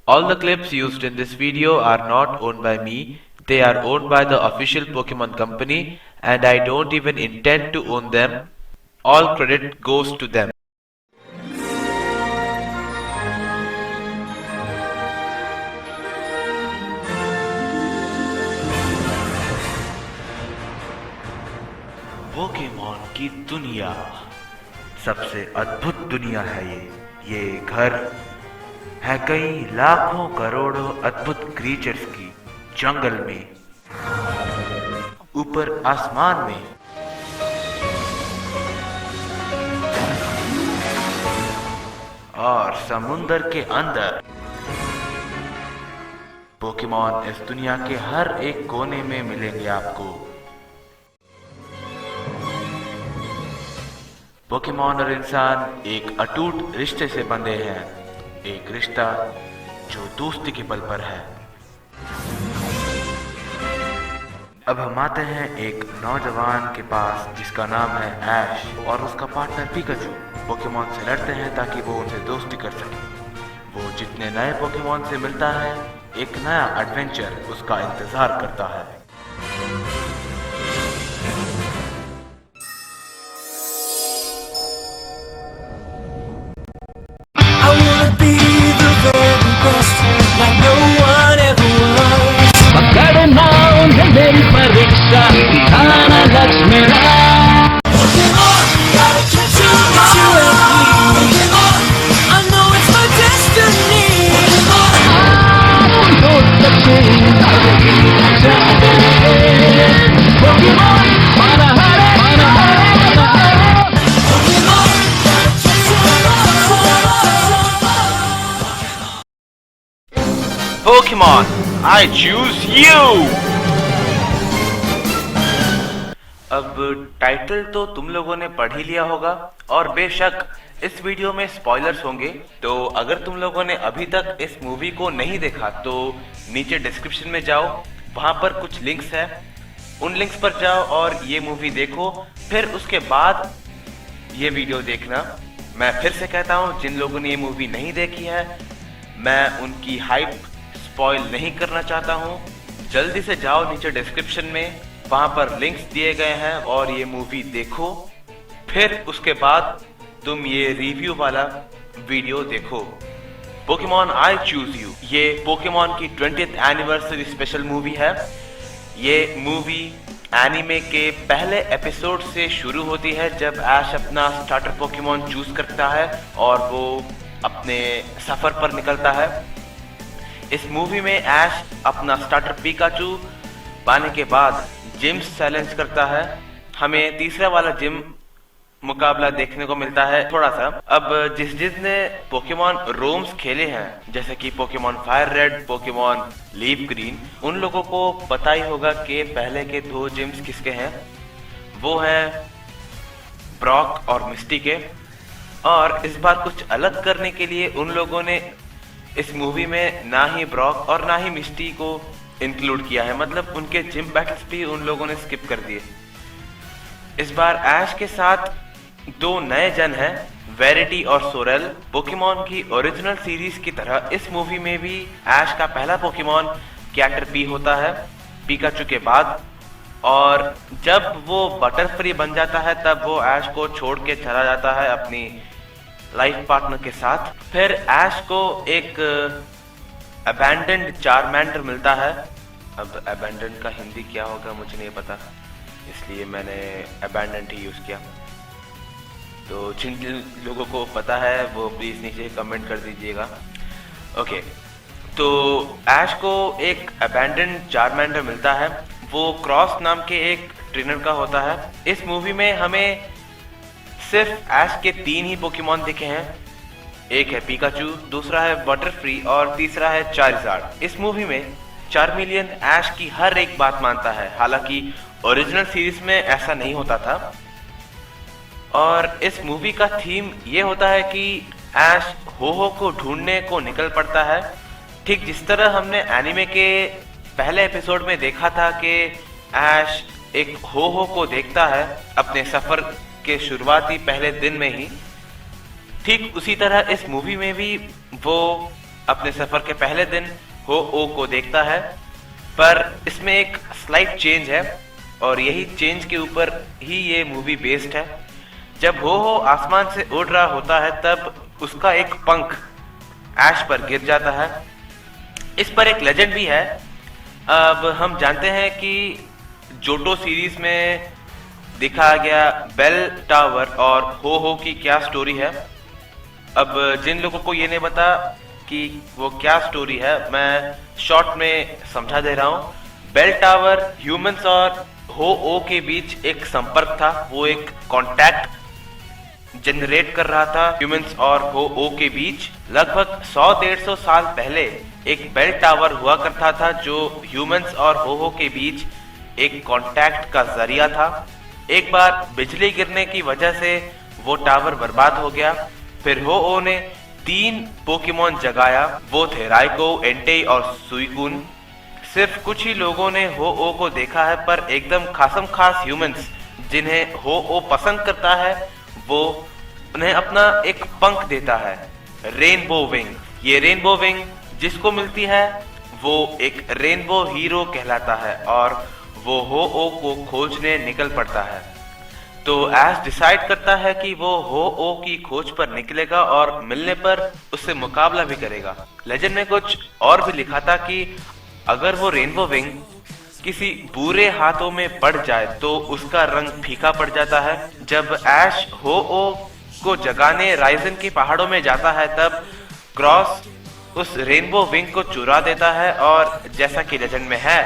All the clips used in this video are not owned by me, they are owned by the official Pokemon company and I don't even intend to own them. All credit goes to them. Pokemon की दुनिया सबसे अद्भुत दुनिया है ये घर है कई लाखों करोड़ों अद्भुत क्रीचर्स की जंगल में, ऊपर आसमान में, और समुंदर के अंदर। पोकेमॉन इस दुनिया के हर एक कोने में मिलेंगे आपको। पोकेमॉन और इंसान एक अटूट रिश्ते से बंधे हैं, एक रिश्ता जो दोस्ती के बल पर है। अब हम आते हैं एक नौजवान के पास जिसका नाम है ऐश और उसका पार्टनर पिकाचू। पोकेमॉन से लड़ते हैं ताकि वो उनसे दोस्ती कर सके। वो जितने नए पोकेमॉन से मिलता है, एक नया एडवेंचर उसका इंतजार करता है। मेरी परीक्षा दिखाना Lakshmana. Pokemon, I choose you! अब टाइटल तो तुम लोगों ने पढ़ ही लिया होगा और बेशक इस वीडियो में स्पॉयलर्स होंगे, तो अगर तुम लोगों ने अभी तक इस मूवी को नहीं देखा तो नीचे डिस्क्रिप्शन में जाओ, वहां पर कुछ लिंक्स हैं, उन लिंक्स पर जाओ और ये मूवी देखो, फिर उसके बाद ये वीडियो देखना। मैं फिर से कहता हूँ, जिन लोगों ने ये मूवी नहीं देखी है, मैं उनकी हाइप स्पॉइल नहीं करना चाहता हूँ। जल्दी से जाओ नीचे डिस्क्रिप्शन में, वहां पर लिंक्स दिए गए हैं और ये मूवी देखो, फिर उसके बाद तुम ये रिव्यू वाला वीडियो देखो। पोकेमॉन आई चूज यू ये पोकेमॉन की 20th एनिवर्सरी स्पेशल मूवी है। ये मूवी एनिमे के पहले एपिसोड से शुरू होती है जब ऐश अपना स्टार्टर पोकेमॉन चूज करता है और वो अपने सफर पर निकलता है। इस मूवी में ऐश अपना स्टार्टर पिकाचू पाने के बाद जिम चैलेंज करता है। हमें तीसरा वाला जिम मुकाबला देखने को मिलता है थोड़ा सा। अब जिसने पोकेमॉन रोम्स खेले हैं, जैसे कि Pokemon fire red, Pokemon leaf green, उन लोगों को पता ही होगा कि पहले के दो जिम्स किसके हैं। वो हैं ब्रॉक और मिस्टी के। और इस बार कुछ अलग करने के लिए उन लोगों ने इस मूवी में ना ही ब्रॉक और ना ही मिस्टी को इंक्लूड किया है, मतलब उनके जिम बैटल्स भी उन लोगों ने स्किप कर दिए। इस बार ऐश के साथ दो नए जन हैं, वेरिटी और सोरेल। पोकेमॉन की ओरिजिनल सीरीज की तरह इस मूवी में भी ऐश का पहला पोकेमॉन कैटरपी होता है पिकाचू के बाद, और जब वो बटरफ्री बन जाता है तब वो ऐश को छोड़ के चला जाता है अपनी लाइफ पार्टनर के साथ। फिर ऐश को एक अबैंडन्ड चारमैंडर मिलता है। अब अबैंडन्ड का हिंदी क्या होगा मुझे नहीं पता, इसलिए मैंने अबैंडन्ड ही यूज किया। तो जिन लोगों को पता है वो प्लीज नीचे कमेंट कर दीजिएगा। ओके, तो ऐश को एक अबैंडन्ड चारमैंडर मिलता है। वो क्रॉस नाम के एक ट्रेनर का होता है। इस मूवी में हमें सिर्फ ऐश के 3 ही पोकेमॉन दिखे हैं। एक है पिकाचू, दूसरा है बटरफ्री और तीसरा है चार्जार्ड। इस मूवी में चार्मिलियन ऐश की हर एक बात मानता है, हालांकि ओरिजिनल सीरीज में ऐसा नहीं होता था। और इस मूवी का थीम ये होता है कि ऐश हो को ढूंढने को निकल पड़ता है, ठीक जिस तरह हमने एनिमे के पहले एपिसोड में देखा था कि ऐश एक हो को देखता है अपने सफर के शुरुआती पहले दिन में ही। ठीक उसी तरह इस मूवी में भी वो अपने सफर के पहले दिन हो ओ को देखता है, पर इसमें एक स्लाइट चेंज है और यही चेंज के ऊपर ही ये मूवी बेस्ड है। जब हो आसमान से उड़ रहा होता है तब उसका एक पंख ऐश पर गिर जाता है। इस पर एक लेजेंड भी है। अब हम जानते हैं कि जोटो सीरीज में दिखाया गया बेल टावर और हो की क्या स्टोरी है। अब जिन लोगों को ये नहीं पता कि वो क्या स्टोरी है, मैं शॉर्ट में समझा दे रहा हूँ। बेल टावर ह्यूमंस और हो के बीच एक संपर्क था, वो एक कांटेक्ट जनरेट कर रहा था ह्यूमंस और हो के बीच। लगभग 100-150 साल पहले एक बेल टावर हुआ करता था जो ह्यूमंस और हो के बीच एक कांटेक्ट का जरिया था। एक बार बिजली गिरने की वजह से वो टावर बर्बाद हो गया। फिर हो ने 3 पोकेमॉन जगाया, वो थे राइको, एंटे और सुइकुन। सिर्फ कुछ ही लोगों ने हो को देखा है, पर एकदम खासम खास ह्यूमंस जिन्हें हो पसंद करता है वो उन्हें अपना एक पंख देता है, रेनबो विंग। ये रेनबो विंग जिसको मिलती है वो एक रेनबो हीरो कहलाता है और वो हो को खोजने निकल पड़ता है। तो ऐश डिसाइड करता है कि वो हो की खोज पर निकलेगा और मिलने पर उससे मुकाबला भी करेगा। लेजेंड में कुछ और भी लिखा था कि अगर वो रेनबो विंग किसी बुरे हाथों में पड़ जाए तो उसका रंग फीका पड़ जाता है। जब ऐश हो को जगाने राइजन के पहाड़ों में जाता है तब क्रॉस उस रेनबो विंग को चुरा देता है और जैसा कि लेजेंड में है,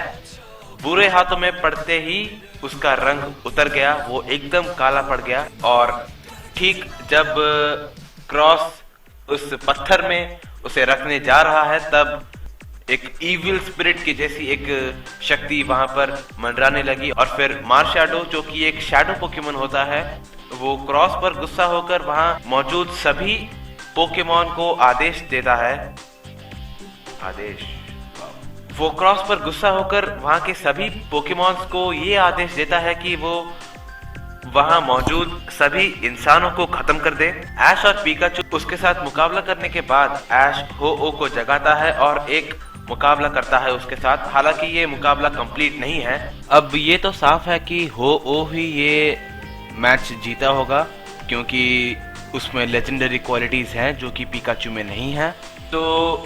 बुरे हाथों में पड़ते ही उसका रंग उतर गया, वो एकदम काला पड़ गया। और ठीक जब क्रॉस उस पत्थर में उसे रखने जा रहा है तब एक इविल स्पिरिट की जैसी एक शक्ति वहां पर मंडराने लगी और फिर मार्शैडो जो कि एक शैडो पोकेमॉन होता है, वो क्रॉस पर गुस्सा होकर वहां मौजूद सभी पोकेमॉन को आदेश देता है। वो क्रॉस पर गुस्सा होकर वहां के सभी पोकेमॉन्स को ये आदेश देता है कि वो वहां मौजूद सभी इंसानों को खत्म कर दे। ऐश और पिकाचू उसके साथ मुकाबला करने के बाद ऐश हो को जगाता है और एक मुकाबला करता है उसके साथ। हालांकि ये मुकाबला कंप्लीट नहीं है। अब ये तो साफ है कि हो ही ये मैच जीता होगा क्योंकि उसमें लेजेंडरी क्वालिटीज हैं जो कि पिकाचू में नहीं है। तो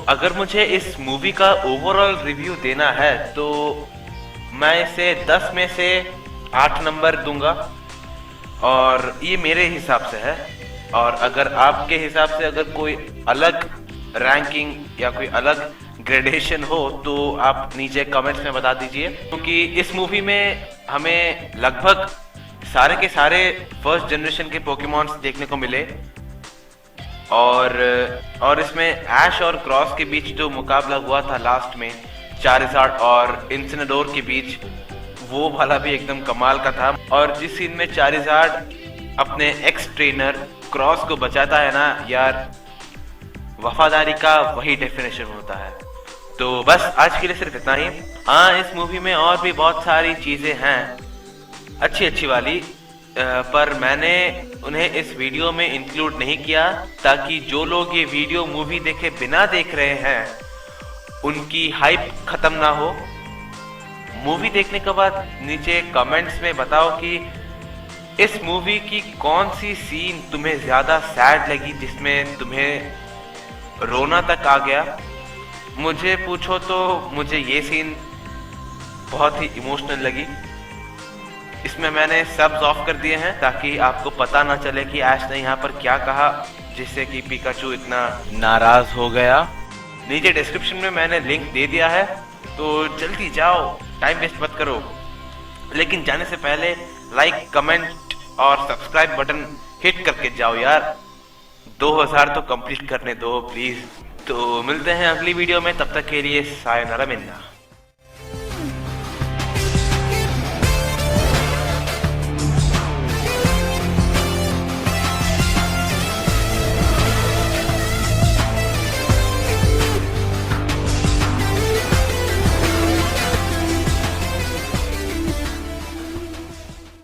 अगर मुझे इस मूवी का ओवरऑल रिव्यू देना है तो मैं इसे 10 में से 8 नंबर दूंगा और ये मेरे हिसाब से है। और अगर आपके हिसाब से अगर कोई अलग रैंकिंग या कोई अलग ग्रेडेशन हो तो आप नीचे कमेंट्स में बता दीजिए, क्योंकि इस मूवी में हमें लगभग सारे के सारे फर्स्ट जनरेशन के पोकेमॉन्स देखने को मिले और इसमें ऐश और क्रॉस के बीच जो मुकाबला हुआ था लास्ट में चारिज़ार्ड और इन्सिनेडोर के बीच, वो वाला भी एकदम कमाल का था। और जिस सीन में चारिज़ार्ड अपने एक्स ट्रेनर क्रॉस को बचाता है ना यार, वफादारी का वही डेफिनेशन होता है। तो बस आज के लिए सिर्फ इतना ही। हाँ, इस मूवी में और भी बहुत सारी चीजें हैं अच्छी वाली, पर मैंने उन्हें इस वीडियो में इंक्लूड नहीं किया ताकि जो लोग ये वीडियो मूवी देखे बिना देख रहे हैं उनकी हाइप खत्म ना हो। मूवी देखने के बाद नीचे कमेंट्स में बताओ कि इस मूवी की कौन सी सीन तुम्हें ज्यादा सैड लगी, जिसमें तुम्हें रोना तक आ गया। मुझे पूछो तो मुझे ये सीन बहुत ही इमोशनल लगी। इसमें मैंने सब्स ऑफ कर दिए हैं ताकि आपको पता ना चले कि ऐश ने यहाँ पर क्या कहा जिससे कि पिकाचू इतना नाराज हो गया। नीचे डिस्क्रिप्शन में मैंने लिंक दे दिया है, तो जल्दी जाओ, टाइम वेस्ट मत करो। लेकिन जाने से पहले लाइक, कमेंट और सब्सक्राइब बटन हिट करके जाओ यार। 2000 तो कंप्लीट करने दो प्लीज। तो मिलते हैं अगली वीडियो में, तब तक के लिए सायोनारा मिन्ना।